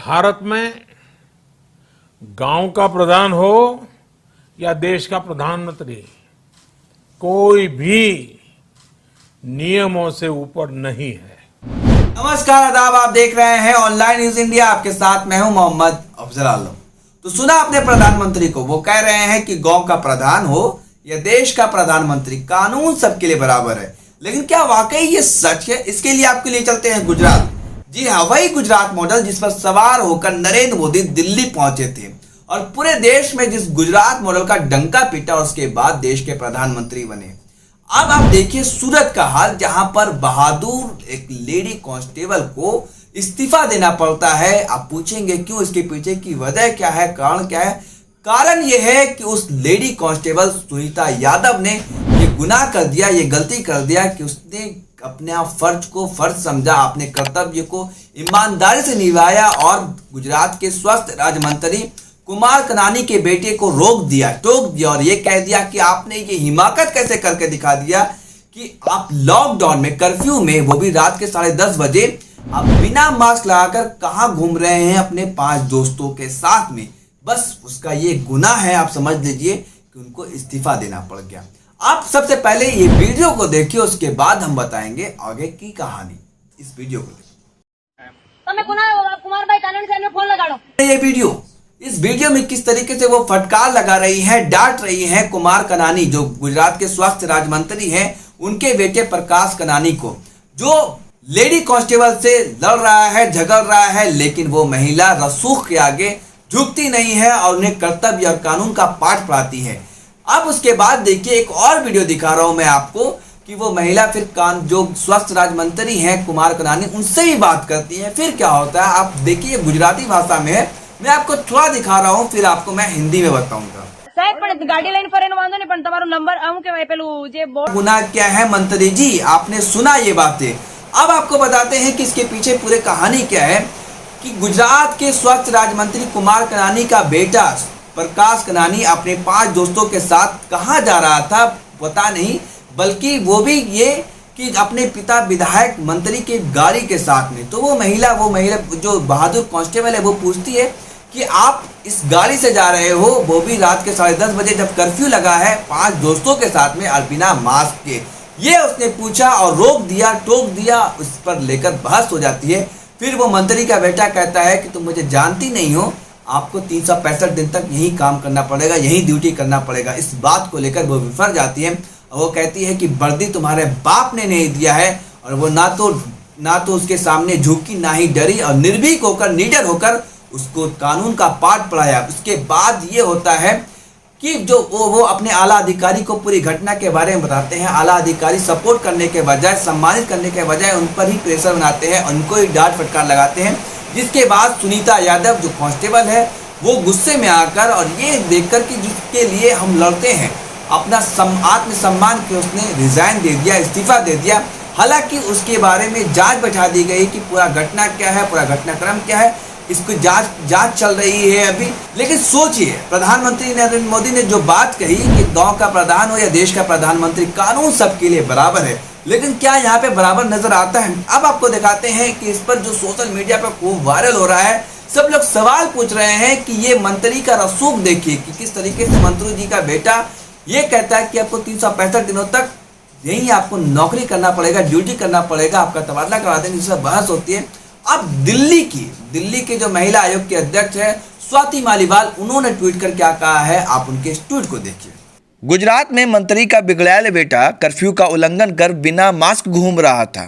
भारत में गांव का प्रधान हो या देश का प्रधानमंत्री, कोई भी नियमों से ऊपर नहीं है। नमस्कार, आदाब। आप देख रहे हैं ऑनलाइन न्यूज इंडिया। आपके साथ मैं हूं मोहम्मद अफजल आलम। तो सुना आपने प्रधानमंत्री को, वो कह रहे हैं कि गांव का प्रधान हो या देश का प्रधानमंत्री, कानून सबके लिए बराबर है। लेकिन क्या वाकई ये सच है? इसके लिए आपके लिए चलते हैं गुजरात। जी हाँ, वही गुजरात मॉडल जिस पर सवार होकर नरेंद्र मोदी दिल्ली पहुंचे थे और पूरे देश में जिस गुजरात मॉडल का डंका पीटा, उसके बाद देश के प्रधानमंत्री बने। अब आप देखिए सूरत का हाल, जहां पर बहादुर एक लेडी कांस्टेबल को इस्तीफा देना पड़ता है। आप पूछेंगे क्यों? इसके पीछे की वजह क्या है, कारण क्या है? कारण यह है कि उस लेडी कांस्टेबल सुनीता यादव ने ये गुनाह कर दिया, ये गलती कर दिया कि उसने अपने फर्ज को फर्ज समझा, अपने कर्तव्य को ईमानदारी से निभाया और गुजरात के स्वास्थ्य राज्य मंत्री कुमार कनानी के बेटे को टोक दिया और ये कह दिया कि आपने ये हिमाकत कैसे करके दिखा दिया कि आप लॉकडाउन में, कर्फ्यू में, वो भी रात के 10:30 बजे, आप बिना मास्क लगाकर कहां घूम रहे हैं अपने 5 दोस्तों के साथ में। बस उसका ये गुनाह है। आप समझ लीजिए कि उनको इस्तीफा देना पड़ गया। आप सबसे पहले ये वीडियो को देखिए, उसके बाद हम बताएंगे आगे की कहानी। इस वीडियो को देखिए। इस वीडियो में किस तरीके से वो फटकार लगा रही है, डांट रही है कुमार कनानी, जो गुजरात के स्वास्थ्य राज्य मंत्री हैं, उनके बेटे प्रकाश कनानी को, जो लेडी कांस्टेबल से लड़ रहा है, झगड़ रहा है, लेकिन वो महिला रसूख के आगे झुकती नहीं है और उन्हें कर्तव्य और कानून का पाठ पढ़ाती है। अब उसके बाद देखिए, एक और वीडियो दिखा रहा हूं मैं आपको कि वो महिला फिर जो स्वास्थ्य राज्य मंत्री हैं कुमार कनानी, उनसे ही बात करती है। फिर क्या होता है आप देखिए, गुजराती भाषा में है। मैं आपको थोड़ा दिखा रहा हूँ, फिर आपको मैं हिंदी में बताऊंगा। गुनाह क्या है मंत्री जी? आपने सुना ये बातें। अब आपको बताते हैं कि इसके पीछे पूरी कहानी क्या है। कि गुजरात के स्वास्थ्य राज्य मंत्री कुमार कनानी का बेटा प्रकाश कनानी अपने 5 दोस्तों के साथ कहाँ जा रहा था पता नहीं, बल्कि वो भी ये कि अपने पिता विधायक मंत्री के गाड़ी के साथ में। तो वो महिला जो बहादुर कांस्टेबल है, वो पूछती है कि आप इस गाड़ी से जा रहे हो, वो भी रात के 10:30 बजे, जब कर्फ्यू लगा है, 5 दोस्तों के साथ में और बिना मास्क के। ये उसने पूछा और रोक दिया, टोक दिया। उस पर लेकर बहस हो जाती है। फिर वो मंत्री का बेटा कहता है कि तुम मुझे जानती नहीं हो, आपको 365 दिन तक यही काम करना पड़ेगा, यही ड्यूटी करना पड़ेगा। इस बात को लेकर वो विफर जाती है और वो कहती है कि वर्दी तुम्हारे बाप ने नहीं दिया है। और वो ना तो उसके सामने झुकी, ना ही डरी, और निर्भीक होकर, निडर होकर उसको कानून का पाठ पढ़ाया। उसके बाद ये होता है कि जो वो अपने आला अधिकारी को पूरी घटना के बारे में बताते हैं। आला अधिकारी सपोर्ट करने के बजाय, सम्मानित करने के बजाय उन पर ही प्रेशर बनाते हैं, उनको ही डांट फटकार लगाते हैं। जिसके बाद सुनीता यादव जो कांस्टेबल है, वो गुस्से में आकर और ये देखकर कि जिसके लिए हम लड़ते हैं, अपना आत्मसम्मान के उसने रिजाइन दे दिया, इस्तीफा दे दिया। हालांकि उसके बारे में जांच बैठा दी गई कि पूरा घटना क्या है, पूरा घटनाक्रम क्या है, इसको जांच चल रही है अभी। लेकिन सोचिए, प्रधानमंत्री नरेंद्र मोदी ने जो बात कही कि गांव का प्रधान हो या देश का प्रधानमंत्री, कानून सबके लिए बराबर है। लेकिन क्या यहाँ पे बराबर नजर आता है? अब आपको दिखाते हैं कि इस पर जो सोशल मीडिया पर खूब वायरल हो रहा है, सब लोग सवाल पूछ रहे हैं कि ये मंत्री का रसूख देखिए कि किस तरीके से मंत्री जी का बेटा ये कहता है कि आपको 365 दिनों तक यही आपको नौकरी करना पड़ेगा, ड्यूटी करना पड़ेगा, आपका तबादला करा देंगे। जिससे बहस होती है। अब दिल्ली के जो महिला आयोग के अध्यक्ष है स्वाति मालीवाल, उन्होंने ट्वीट कर क्या कहा है, आप उनके इस ट्वीट को देखिए। गुजरात में मंत्री का बिगड़ैल बेटा कर्फ्यू का उल्लंघन कर बिना मास्क घूम रहा था।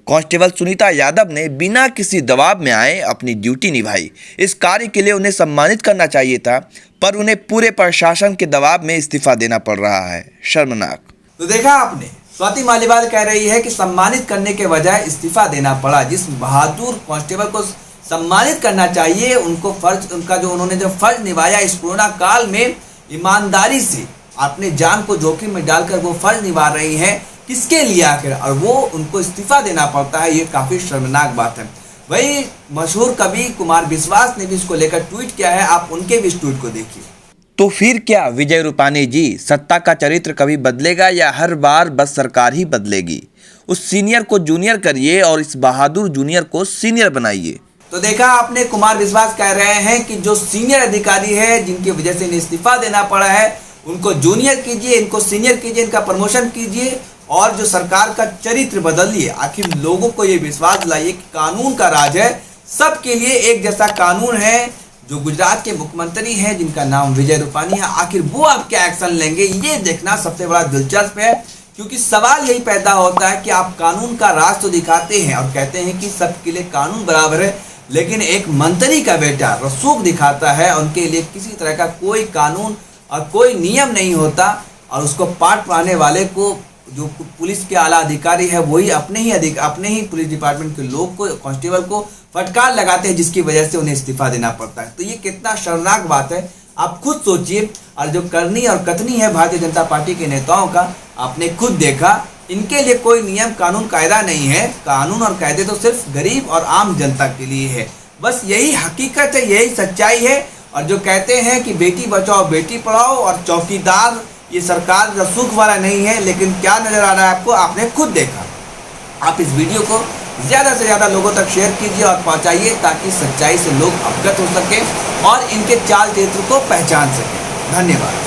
कांस्टेबल सुनीता यादव ने बिना किसी दबाव में आए अपनी ड्यूटी निभाई। इस कार्य के लिए उन्हें सम्मानित करना चाहिए था, पर उन्हें पूरे प्रशासन के दबाव में इस्तीफा देना पड़ रहा है। शर्मनाक। तो देखा आपने, स्वाति मालीवाल कह रही है कि सम्मानित करने के बजाय इस्तीफा देना पड़ा। जिस बहादुर कांस्टेबल को सम्मानित करना चाहिए, उन्होंने जो फर्ज निभाया इस कोरोना काल में, ईमानदारी से अपने जान को जोखिम में डालकर वो फर्ज निभा रही हैं, किसके लिए आखिर, और वो उनको इस्तीफा देना पड़ता है। ये काफी शर्मनाक बात है। वही मशहूर कवि कुमार विश्वास ने भी इसको लेकर ट्वीट किया है, आप उनके भी इस ट्वीट को देखिए। तो फिर क्या विजय रूपानी जी, सत्ता का चरित्र कभी बदलेगा या हर बार बस सरकार ही बदलेगी? उस सीनियर को जूनियर करिए और इस बहादुर जूनियर को सीनियर बनाइए। तो देखा आपने, कुमार विश्वास कह रहे हैं कि जो सीनियर अधिकारी है जिनकी वजह से इन्हें इस्तीफा देना पड़ा है, उनको जूनियर कीजिए, इनको सीनियर कीजिए, इनका प्रमोशन कीजिए और जो सरकार का चरित्र बदलिए। आखिर लोगों को ये विश्वास दिलाइए कि कानून का राज है, सबके लिए एक जैसा कानून है। जो गुजरात के मुख्यमंत्री हैं जिनका नाम विजय रूपानी है, आखिर वो अब क्या एक्शन लेंगे, ये देखना सबसे बड़ा दिलचस्प है। क्योंकि सवाल यही पैदा होता है कि आप कानून का राज तो दिखाते हैं और कहते हैं कि सबके लिए कानून बराबर है, लेकिन एक मंत्री का बेटा रसूख दिखाता है, उनके लिए किसी तरह का कोई कानून और कोई नियम नहीं होता और उसको पाठ पढ़ाने वाले को, जो पुलिस के आला अधिकारी है, वही अपने ही पुलिस डिपार्टमेंट के लोग को, कांस्टेबल को फटकार लगाते हैं, जिसकी वजह से उन्हें इस्तीफा देना पड़ता है। तो ये कितना शर्मनाक बात है, आप खुद सोचिए। और जो करनी और कथनी है भारतीय जनता पार्टी के नेताओं का, आपने खुद देखा, इनके लिए कोई नियम कानून कायदा नहीं है। कानून और कायदे तो सिर्फ गरीब और आम जनता के लिए है। बस यही हकीकत है, यही सच्चाई है। और जो कहते हैं कि बेटी बचाओ बेटी पढ़ाओ और चौकीदार, ये सरकार रसूख वाला नहीं है, लेकिन क्या नजर आ रहा है आपको, आपने खुद देखा। आप इस वीडियो को ज़्यादा से ज़्यादा लोगों तक शेयर कीजिए और पहुंचाइए, ताकि सच्चाई से लोग अवगत हो सकें और इनके चाल चरित्र को पहचान सकें। धन्यवाद।